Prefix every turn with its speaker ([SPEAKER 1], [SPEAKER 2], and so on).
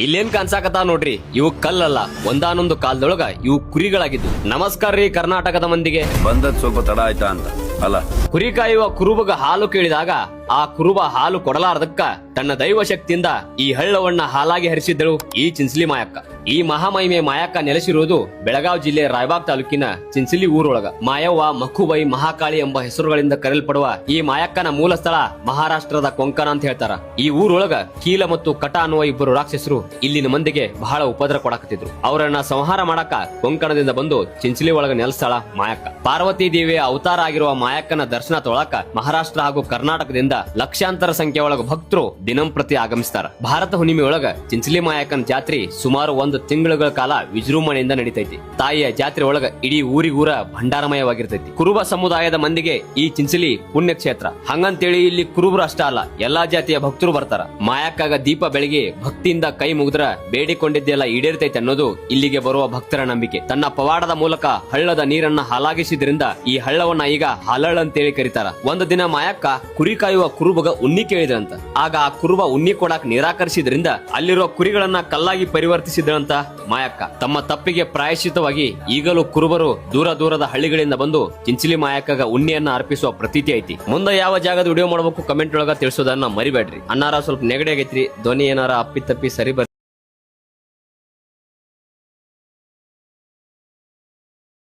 [SPEAKER 1] ಇಲ್ಲೇನ್ ಕಾಣ್ಸಾಕತ್ತಾವ ನೋಡ್ರಿ, ಇವು ಕಲ್ಲಲ್ಲ, ಒಂದಾನೊಂದು ಕಾಲದೊಳಗ ಇವು ಕುರಿಗಳಾಗಿದ್ವು. ನಮಸ್ಕಾರ ರೀ ಕರ್ನಾಟಕದ ಮಂದಿಗೆ.
[SPEAKER 2] ಬಂದದ್ ಸ್ವಲ್ಪ ತಡ ಆಯ್ತಾ ಅಂತ ಅಲ್ಲ.
[SPEAKER 1] ಕುರಿ ಕಾಯುವ ಕುರುಬಗ ಹಾಲು ಕೇಳಿದಾಗ ಆ ಕುರುಬ ಹಾಲು ಕೊಡಲಾರದಕ್ಕ ತನ್ನ ದೈವ ಶಕ್ತಿಯಿಂದ ಈ ಹಳ್ಳವನ್ನ ಹಾಲಾಗಿ ಹರಿಸಿದ್ದಳು ಈ ಚಿಂಚಲಿ ಮಾಯಕ್ಕ. ಈ ಮಹಾಮಹಿಮೆ ಮಾಯಕ್ಕ ನೆಲೆಸಿರುವುದು ಬೆಳಗಾವಿ ಜಿಲ್ಲೆ ರಾಯಬಾಗ್ ತಾಲೂಕಿನ ಚಿಂಚಲಿ ಊರೊಳಗ. ಮಾಯವ್ವ, ಮಕ್ಕುಬೈ, ಮಹಾಕಾಳಿ ಎಂಬ ಹೆಸರುಗಳಿಂದ ಕರೆಯಲ್ಪಡುವ ಈ ಮಾಯಕ್ಕನ ಮೂಲ ಸ್ಥಳ ಮಹಾರಾಷ್ಟ್ರದ ಕೊಂಕಣ ಅಂತ ಹೇಳ್ತಾರ. ಈ ಊರೊಳಗ ಕೀಲ ಮತ್ತು ಕಟ ಅನ್ನುವ ಇಬ್ಬರು ರಾಕ್ಷಸರು ಇಲ್ಲಿನ ಮಂದಿಗೆ ಬಹಳ ಉಪದ್ರ ಕೊಡಕತ್ತಿದ್ರು. ಅವರನ್ನ ಸಂಹಾರ ಮಾಡಕ ಕೊಂಕಣದಿಂದ ಬಂದು ಚಿಂಚಲಿ ಒಳಗ ನೆಲೆಸ್ಥಳ ಮಾಯಕ್ಕ. ಪಾರ್ವತಿ ದೇವಿಯ ಅವತಾರ ಆಗಿರುವ ಮಾಯಕ್ಕನ ದರ್ಶನ ತೊಳಕ ಮಹಾರಾಷ್ಟ್ರ ಹಾಗೂ ಕರ್ನಾಟಕದಿಂದ ಲಕ್ಷಾಂತರ ಸಂಖ್ಯೆ ಒಳಗ ಭಕ್ತರು ದಿನಂಪ್ರತಿ ಆಗಮಿಸ್ತಾರ. ಭಾರತ ಹುಣ್ಣಿಮೆ ಒಳಗ ಚಿಂಚಲಿ ಮಾಯಕ್ಕನ ಜಾತ್ರೆ ಸುಮಾರು 1 ತಿಂಗಳ ಕಾಲ ವಿಜೃಂಭಣೆಯಿಂದ ನಡೀತೈತಿ. ತಾಯಿಯ ಜಾತ್ರೆ ಒಳಗ ಇಡೀ ಊರಿಗೂರ ಭಂಡಾರಮಯವಾಗಿರ್ತೈತಿ. ಕುರುಬ ಸಮುದಾಯದ ಮಂದಿಗೆ ಈ ಚಿಂಚಲಿ ಪುಣ್ಯಕ್ಷೇತ್ರ. ಹಂಗಂತೇಳಿ ಇಲ್ಲಿ ಕುರುಬರು ಅಷ್ಟ ಅಲ್ಲ, ಎಲ್ಲಾ ಜಾತಿಯ ಭಕ್ತರು ಬರ್ತಾರ. ಮಾಯಕ್ಕಾಗ ದೀಪ ಬೆಳಗಿ ಭಕ್ತಿಯಿಂದ ಕೈ ಮುಗಿದ್ರ ಬೇಡಿಕೊಂಡಿದ್ದೆಲ್ಲ ಈಡೇರ್ತೈತಿ ಅನ್ನೋದು ಇಲ್ಲಿಗೆ ಬರುವ ಭಕ್ತರ ನಂಬಿಕೆ. ತನ್ನ ಪವಾಡದ ಮೂಲಕ ಹಳ್ಳದ ನೀರನ್ನ ಹಾಲಾಗಿಸಿದ್ರಿಂದ ಈ ಹಳ್ಳವನ್ನ ಈಗ ಹಾಲಳ್ಳ ಅಂತೇಳಿ ಕರೀತಾರ. ಒಂದು ದಿನ ಮಾಯಕ್ಕ ಕುರಿ ಕಾಯುವ ಕುರುಬಗ ಉನ್ನಿ ಕೇಳಿದ್ರಂತ. ಆಗ ಆ ಕುರುಬ ಉನ್ನಿ ಕೊಡಾಕ್ ನಿರಾಕರಿಸಿದ್ರಿಂದ ಅಲ್ಲಿರುವ ಕುರಿಗಳನ್ನ ಕಲ್ಲಾಗಿ ಪರಿವರ್ತಿಸಿದ್ರಂತ ಮಾಯಕ್ಕ. ತಮ್ಮ ತಪ್ಪಿಗೆ ಪ್ರಾಯಶ್ಚಿತವಾಗಿ ಈಗಲೂ ಕುರುಬರು ದೂರದ ಹಳ್ಳಿಗಳಿಂದ ಬಂದು ಚಿಂಚಲಿ ಮಾಯಕ್ಕಗ ಉನ್ನಿಯನ್ನ ಅರ್ಪಿಸುವ ಪ್ರತೀತಿ ಐತಿ. ಮುಂದೆ ಯಾವ ಜಾಗದ ವಿಡಿಯೋ ಮಾಡಬೇಕು ಕಮೆಂಟ್ ಒಳಗ ತಿಳಿಸೋದನ್ನ ಮರಿಬೇಡ್ರಿ. ಅನ್ನಾರ ಸ್ವಲ್ಪ ನೆಗಡಿ ಆಗೈತ್ರಿ, ಧ್ವನಿ ಏನಾರ ಅಪ್ಪಿ ತಪ್ಪಿ ಸರಿ